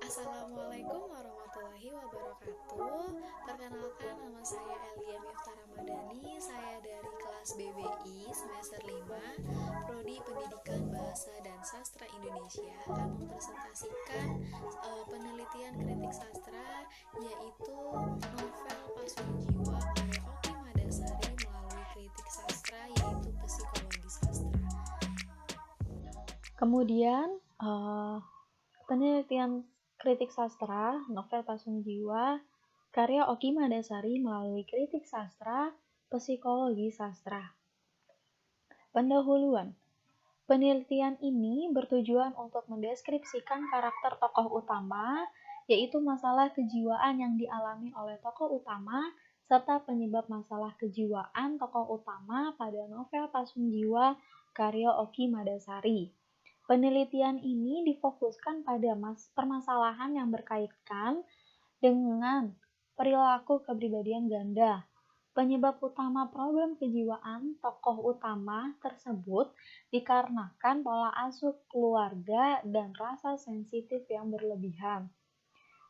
Assalamualaikum warahmatullahi wabarakatuh. Perkenalkan, nama saya Elia Miftah Ramadhani. Saya dari kelas BBI semester 5, Prodi Pendidikan Bahasa dan Sastra Indonesia, akan mempresentasikan penelitian kritik sastra, yaitu novel Pasung Jiwa karya Oki Madasari melalui kritik sastra, yaitu psikologi sastra. Kemudian, penelitian kritik sastra, novel Pasung Jiwa, karya Oki Madasari melalui kritik sastra, psikologi sastra. Pendahuluan. Penelitian ini bertujuan untuk mendeskripsikan karakter tokoh utama, yaitu masalah kejiwaan yang dialami oleh tokoh utama, serta penyebab masalah kejiwaan tokoh utama pada novel Pasung Jiwa karya Oki Madasari. Penelitian ini difokuskan pada permasalahan yang berkaitan dengan perilaku kepribadian ganda. Penyebab utama problem kejiwaan tokoh utama tersebut dikarenakan pola asuh keluarga dan rasa sensitif yang berlebihan.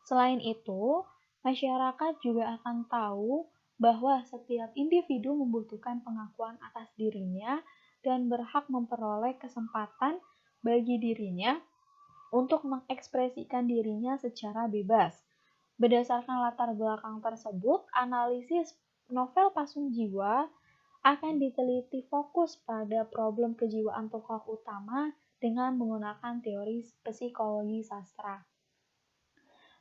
Selain itu, masyarakat juga akan tahu bahwa setiap individu membutuhkan pengakuan atas dirinya dan berhak memperoleh kesempatan bagi dirinya untuk mengekspresikan dirinya secara bebas. Berdasarkan latar belakang tersebut, analisis novel Pasung Jiwa akan diteliti fokus pada problem kejiwaan tokoh utama dengan menggunakan teori psikologi sastra.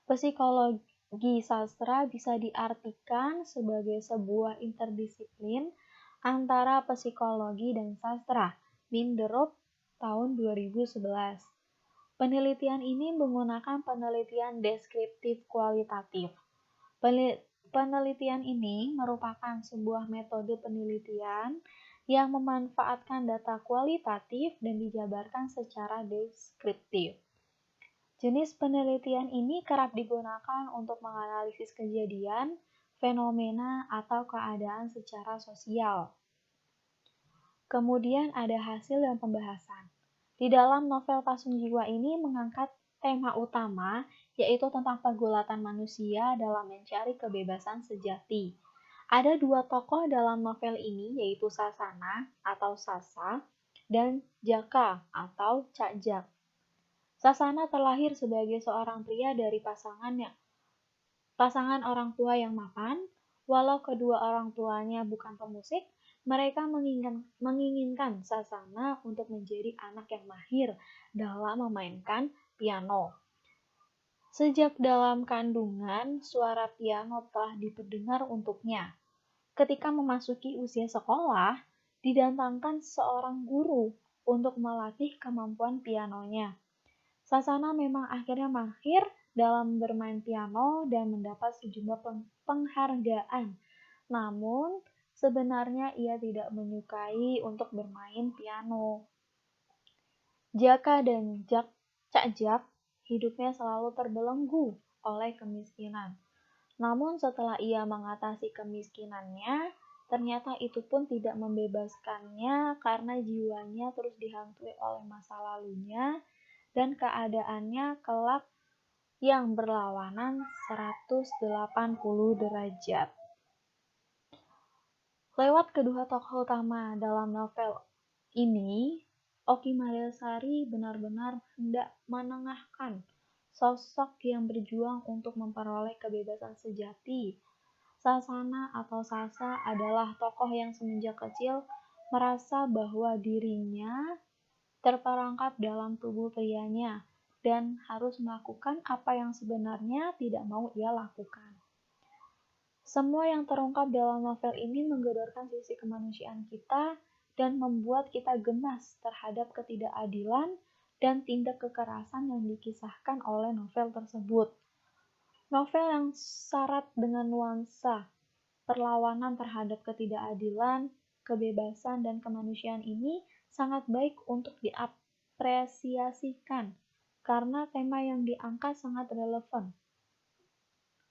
Psikologi sastra bisa diartikan sebagai sebuah interdisiplin antara psikologi dan sastra, Minderop tahun 2011. Penelitian ini menggunakan penelitian deskriptif kualitatif. Penelitian ini merupakan sebuah metode penelitian yang memanfaatkan data kualitatif dan dijabarkan secara deskriptif. Jenis penelitian ini kerap digunakan untuk menganalisis kejadian, fenomena, atau keadaan secara sosial. Kemudian ada hasil dan pembahasan. Di dalam novel Pasung Jiwa ini mengangkat tema utama, yaitu tentang pergulatan manusia dalam mencari kebebasan sejati. Ada dua tokoh dalam novel ini, yaitu Sasana atau Sasa dan Jaka atau Cak Jak. Sasana terlahir sebagai seorang pria dari pasangan orang tua yang mapan. Walau kedua orang tuanya bukan pemusik, mereka menginginkan Sasana untuk menjadi anak yang mahir dalam memainkan piano. Sejak dalam kandungan, suara piano telah diperdengar untuknya. Ketika memasuki usia sekolah, didatangkan seorang guru untuk melatih kemampuan pianonya. Sasana memang akhirnya mahir dalam bermain piano dan mendapat sejumlah penghargaan. Namun, sebenarnya ia tidak menyukai untuk bermain piano. Jaka dan Cak Jak hidupnya selalu terbelenggu oleh kemiskinan. Namun setelah ia mengatasi kemiskinannya, ternyata itu pun tidak membebaskannya karena jiwanya terus dihantui oleh masa lalunya dan keadaannya kelak yang berlawanan 180 derajat. Lewat kedua tokoh utama dalam novel ini, Oki Madasari benar-benar hendak menengahkan sosok yang berjuang untuk memperoleh kebebasan sejati. Sasana atau Sasa adalah tokoh yang semenjak kecil merasa bahwa dirinya terperangkap dalam tubuh prianya dan harus melakukan apa yang sebenarnya tidak mau ia lakukan. Semua yang terungkap dalam novel ini menggedorkan sisi kemanusiaan kita dan membuat kita gemas terhadap ketidakadilan dan tindak kekerasan yang dikisahkan oleh novel tersebut. Novel yang syarat dengan nuansa perlawanan terhadap ketidakadilan, kebebasan, dan kemanusiaan ini sangat baik untuk diapresiasikan karena tema yang diangkat sangat relevan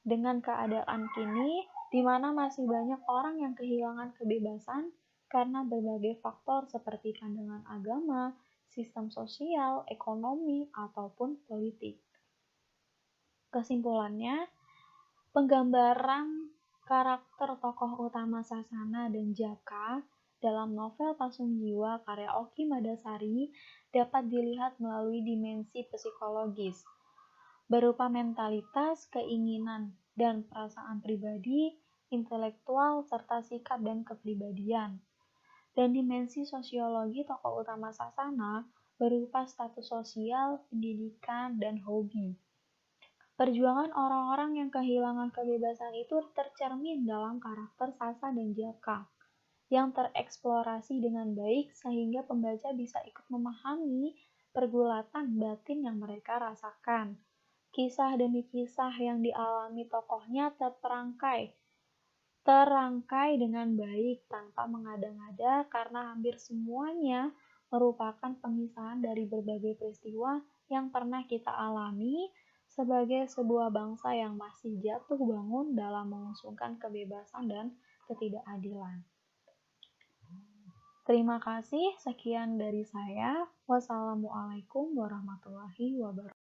dengan keadaan kini, di mana masih banyak orang yang kehilangan kebebasan karena berbagai faktor seperti pandangan agama, sistem sosial, ekonomi, ataupun politik. Kesimpulannya, penggambaran karakter tokoh utama Sasana dan Jaka dalam novel Pasung Jiwa karya Oki Madasari dapat dilihat melalui dimensi psikologis, berupa mentalitas, keinginan, dan perasaan pribadi, intelektual, serta sikap dan kepribadian. Dan dimensi sosiologi tokoh utama Sasana berupa status sosial, pendidikan, dan hobi. Perjuangan orang-orang yang kehilangan kebebasan itu tercermin dalam karakter Sasa dan Jaka, yang tereksplorasi dengan baik sehingga pembaca bisa ikut memahami pergulatan batin yang mereka rasakan. Kisah demi kisah yang dialami tokohnya terangkai dengan baik tanpa mengada-ngada karena hampir semuanya merupakan pengisahan dari berbagai peristiwa yang pernah kita alami sebagai sebuah bangsa yang masih jatuh bangun dalam mengusungkan kebebasan dan ketidakadilan. Terima kasih, sekian dari saya. Wassalamualaikum warahmatullahi wabarakatuh.